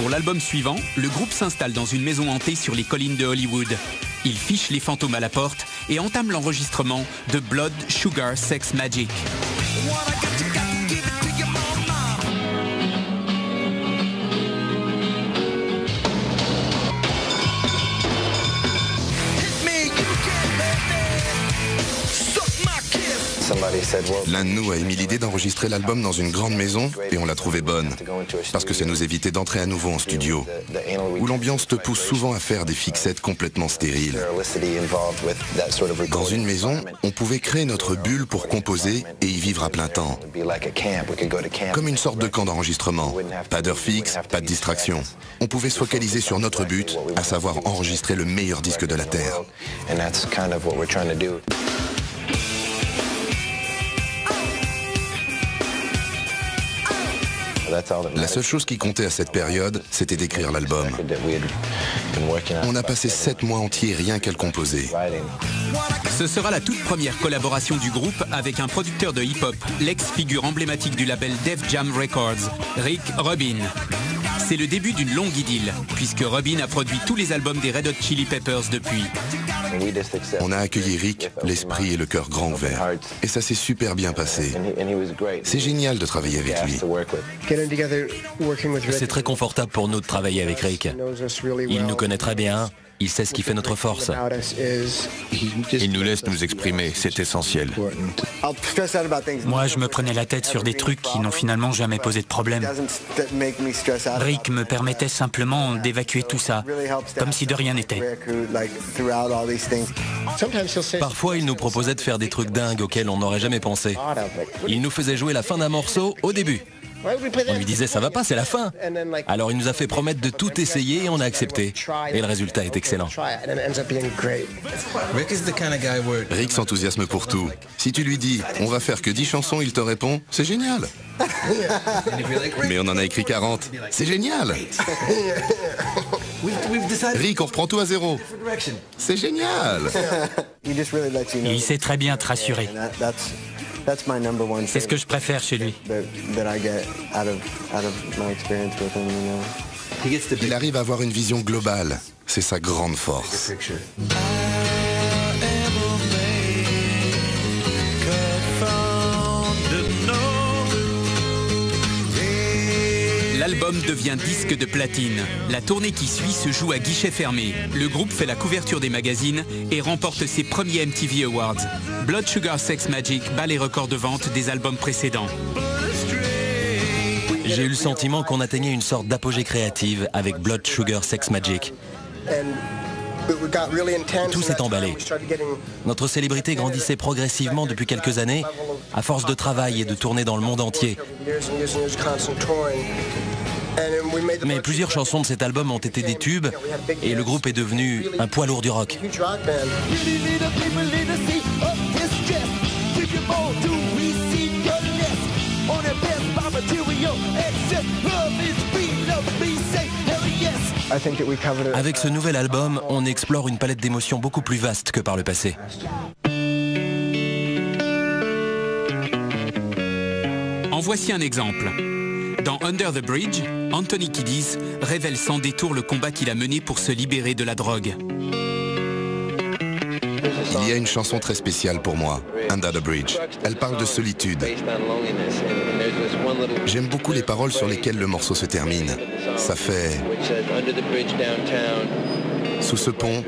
Pour l'album suivant, le groupe s'installe dans une maison hantée sur les collines de Hollywood. Ils fichent les fantômes à la porte et entament l'enregistrement de Blood, Sugar, Sex, Magik. L'un de nous a émis l'idée d'enregistrer l'album dans une grande maison et on l'a trouvée bonne. Parce que ça nous évitait d'entrer à nouveau en studio, où l'ambiance te pousse souvent à faire des fixettes complètement stériles. Dans une maison, on pouvait créer notre bulle pour composer et y vivre à plein temps. Comme une sorte de camp d'enregistrement. Pas d'heure fixe, pas de distraction. On pouvait se focaliser sur notre but, à savoir enregistrer le meilleur disque de la Terre. La seule chose qui comptait à cette période, c'était d'écrire l'album. On a passé 7 mois entiers rien qu'à le composer. Ce sera la toute première collaboration du groupe avec un producteur de hip-hop, l'ex-figure emblématique du label Def Jam Records, Rick Rubin. C'est le début d'une longue idylle, puisque Rubin a produit tous les albums des Red Hot Chili Peppers depuis. On a accueilli Rick, l'esprit et le cœur grand ouvert. Et ça s'est super bien passé. C'est génial de travailler avec lui. C'est très confortable pour nous de travailler avec Rick. Il nous connaît très bien. Il sait ce qui fait notre force. Il nous laisse nous exprimer, c'est essentiel. Moi, je me prenais la tête sur des trucs qui n'ont finalement jamais posé de problème. Rick me permettait simplement d'évacuer tout ça, comme si de rien n'était. Parfois, il nous proposait de faire des trucs dingues auxquels on n'aurait jamais pensé. Il nous faisait jouer la fin d'un morceau au début. On lui disait ça va pas, c'est la fin. Alors il nous a fait promettre de tout essayer et on a accepté. Et le résultat est excellent. Rick s'enthousiasme pour tout. Si tu lui dis on va faire que 10 chansons, il te répond c'est génial. Mais on en a écrit 40. C'est génial. Rick, on reprend tout à zéro. C'est génial. Il sait très bien te rassurer. C'est ce que je préfère chez lui. Il arrive à avoir une vision globale. C'est sa grande force. L'album devient disque de platine. La tournée qui suit se joue à guichet fermé. Le groupe fait la couverture des magazines et remporte ses premiers MTV Awards. Blood Sugar Sex Magik bat les records de vente des albums précédents. J'ai eu le sentiment qu'on atteignait une sorte d'apogée créative avec Blood Sugar Sex Magik. Tout s'est emballé. Notre célébrité grandissait progressivement depuis quelques années, à force de travail et de tourner dans le monde entier. Mais plusieurs chansons de cet album ont été des tubes et le groupe est devenu un poids lourd du rock. Avec ce nouvel album, on explore une palette d'émotions beaucoup plus vaste que par le passé. En voici un exemple. Dans Under the Bridge, Anthony Kiedis révèle sans détour le combat qu'il a mené pour se libérer de la drogue. Il y a une chanson très spéciale pour moi, Under the Bridge. Elle parle de solitude. J'aime beaucoup les paroles sur lesquelles le morceau se termine. Ça fait... Sous ce pont,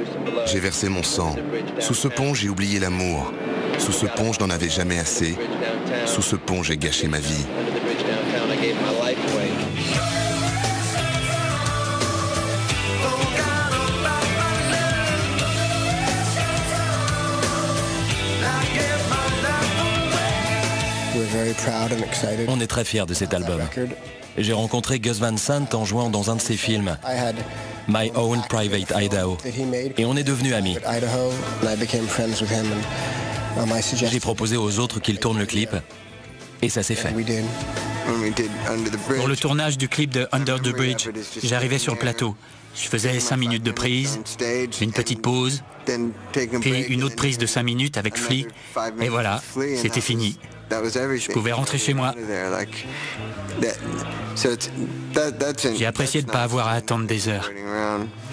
j'ai versé mon sang. Sous ce pont, j'ai oublié l'amour. Sous ce pont, je n'en avais jamais assez. Sous ce pont, j'ai gâché ma vie. On est très fiers de cet album. J'ai rencontré Gus Van Sant en jouant dans un de ses films, My Own Private Idaho, et on est devenus amis. J'ai proposé aux autres qu'ils tournent le clip, et ça s'est fait. Pour le tournage du clip de Under the Bridge, j'arrivais sur le plateau. Je faisais 5 minutes de prise, une petite pause, puis une autre prise de 5 minutes avec Flea, et voilà, c'était fini. Je pouvais rentrer chez moi. J'ai apprécié de ne pas avoir à attendre des heures.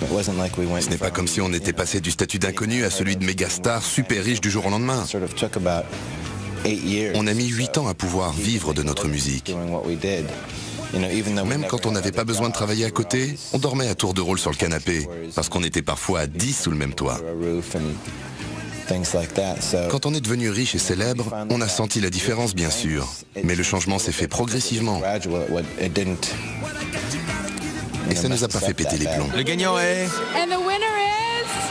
Ce n'est pas comme si on était passé du statut d'inconnu à celui de mégastar super riche du jour au lendemain. On a mis 8 ans à pouvoir vivre de notre musique. Même quand on n'avait pas besoin de travailler à côté, on dormait à tour de rôle sur le canapé, parce qu'on était parfois à 10 sous le même toit. Quand on est devenu riche et célèbre, on a senti la différence, bien sûr, mais le changement s'est fait progressivement. Et ça nous a pas fait péter les plombs. Le gagnant est...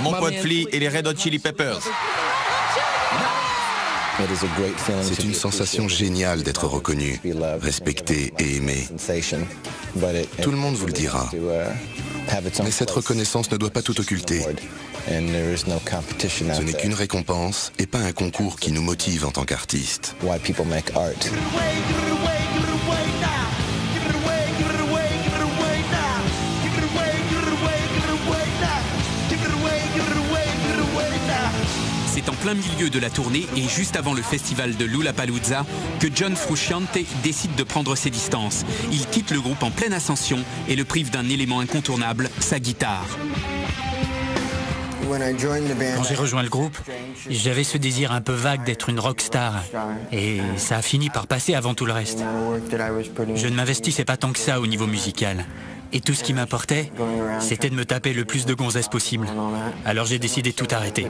Mon pote Flea et les Red Hot Chili Peppers. C'est une sensation géniale d'être reconnu, respecté et aimé. Tout le monde vous le dira. Mais cette reconnaissance ne doit pas tout occulter. Ce n'est qu'une récompense et pas un concours qui nous motive en tant qu'artistes. C'est en plein milieu de la tournée et juste avant le festival de Lollapalooza que John Frusciante décide de prendre ses distances. Il quitte le groupe en pleine ascension et le prive d'un élément incontournable, sa guitare. Quand j'ai rejoint le groupe, j'avais ce désir un peu vague d'être une rockstar. Et ça a fini par passer avant tout le reste. Je ne m'investissais pas tant que ça au niveau musical. Et tout ce qui m'importait, c'était de me taper le plus de gonzesses possible. Alors j'ai décidé de tout arrêter.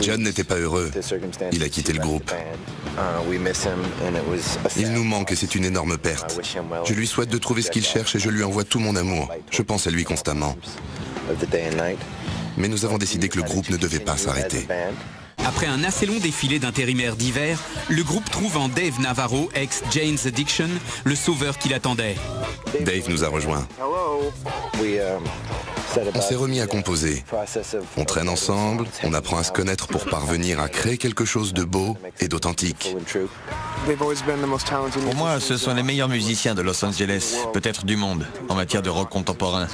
John n'était pas heureux. Il a quitté le groupe. Il nous manque et c'est une énorme perte. Je lui souhaite de trouver ce qu'il cherche et je lui envoie tout mon amour. Je pense à lui constamment. Mais nous avons décidé que le groupe ne devait pas s'arrêter. Après un assez long défilé d'intérimaires divers, le groupe trouve en Dave Navarro, ex-Jane's Addiction, le sauveur qu'il attendait. Dave nous a rejoints. On s'est remis à composer. On traîne ensemble, on apprend à se connaître pour parvenir à créer quelque chose de beau et d'authentique. Pour moi, ce sont les meilleurs musiciens de Los Angeles, peut-être du monde, en matière de rock contemporain.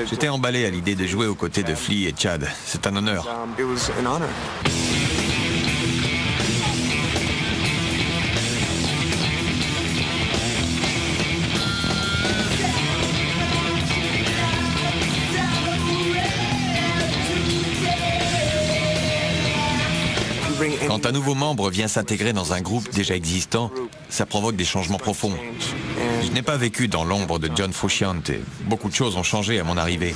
J'étais emballé à l'idée de jouer aux côtés de Flea et Chad. C'est un honneur. Quand un nouveau membre vient s'intégrer dans un groupe déjà existant, ça provoque des changements profonds. Je n'ai pas vécu dans l'ombre de John Frusciante. Beaucoup de choses ont changé à mon arrivée.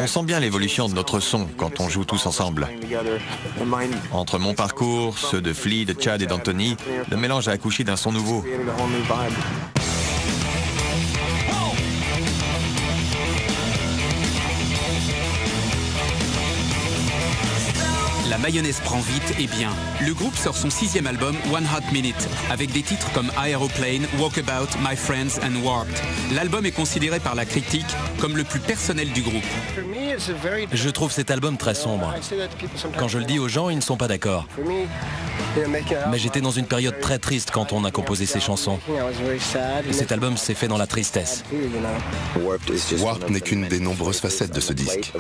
On sent bien l'évolution de notre son quand on joue tous ensemble. Entre mon parcours, ceux de Flea, de Chad et d'Anthony, le mélange a accouché d'un son nouveau. La mayonnaise prend vite et bien. Le groupe sort son 6e album One Hot Minute, avec des titres comme Aeroplane, Walkabout, My Friends and Warped. L'album est considéré par la critique comme le plus personnel du groupe. Je trouve cet album très sombre. Quand je le dis aux gens, ils ne sont pas d'accord. Mais j'étais dans une période très triste quand on a composé ces chansons. Cet album s'est fait dans la tristesse. Warped n'est qu'une des nombreuses facettes de ce disque.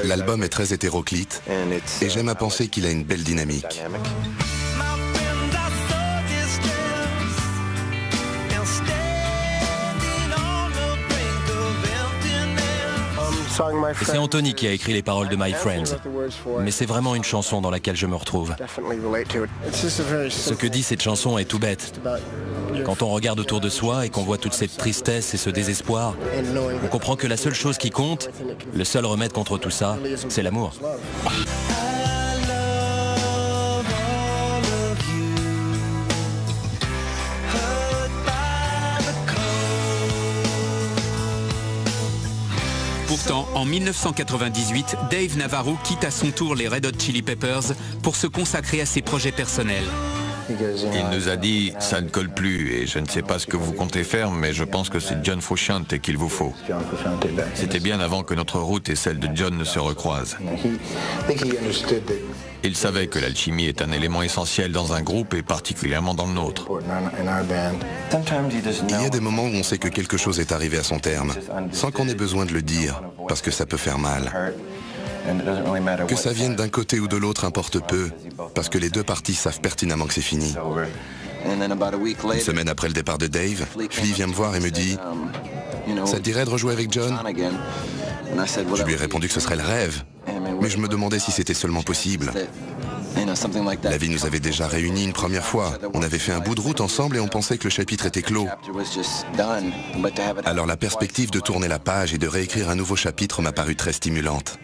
L'album est très hétéroclite et j'aime à penser qu'il a une belle dynamique. C'est Anthony qui a écrit les paroles de My Friends. Mais c'est vraiment une chanson dans laquelle je me retrouve. Ce que dit cette chanson est tout bête. Quand on regarde autour de soi et qu'on voit toute cette tristesse et ce désespoir, on comprend que la seule chose qui compte, le seul remède contre tout ça, c'est l'amour. Pourtant, en 1998, Dave Navarro quitte à son tour les Red Hot Chili Peppers pour se consacrer à ses projets personnels. Il nous a dit « ça ne colle plus et je ne sais pas ce que vous comptez faire, mais je pense que c'est John Frusciante qu'il vous faut ». C'était bien avant que notre route et celle de John ne se recroisent. Il savait que l'alchimie est un élément essentiel dans un groupe et particulièrement dans le nôtre. Il y a des moments où on sait que quelque chose est arrivé à son terme, sans qu'on ait besoin de le dire, parce que ça peut faire mal. Que ça vienne d'un côté ou de l'autre importe peu, parce que les deux parties savent pertinemment que c'est fini. Une semaine après le départ de Dave, Flea vient me voir et me dit « Ça te dirait de rejouer avec John ?» Je lui ai répondu que ce serait le rêve, mais je me demandais si c'était seulement possible. La vie nous avait déjà réunis une première fois. On avait fait un bout de route ensemble et on pensait que le chapitre était clos. Alors la perspective de tourner la page et de réécrire un nouveau chapitre m'a paru très stimulante.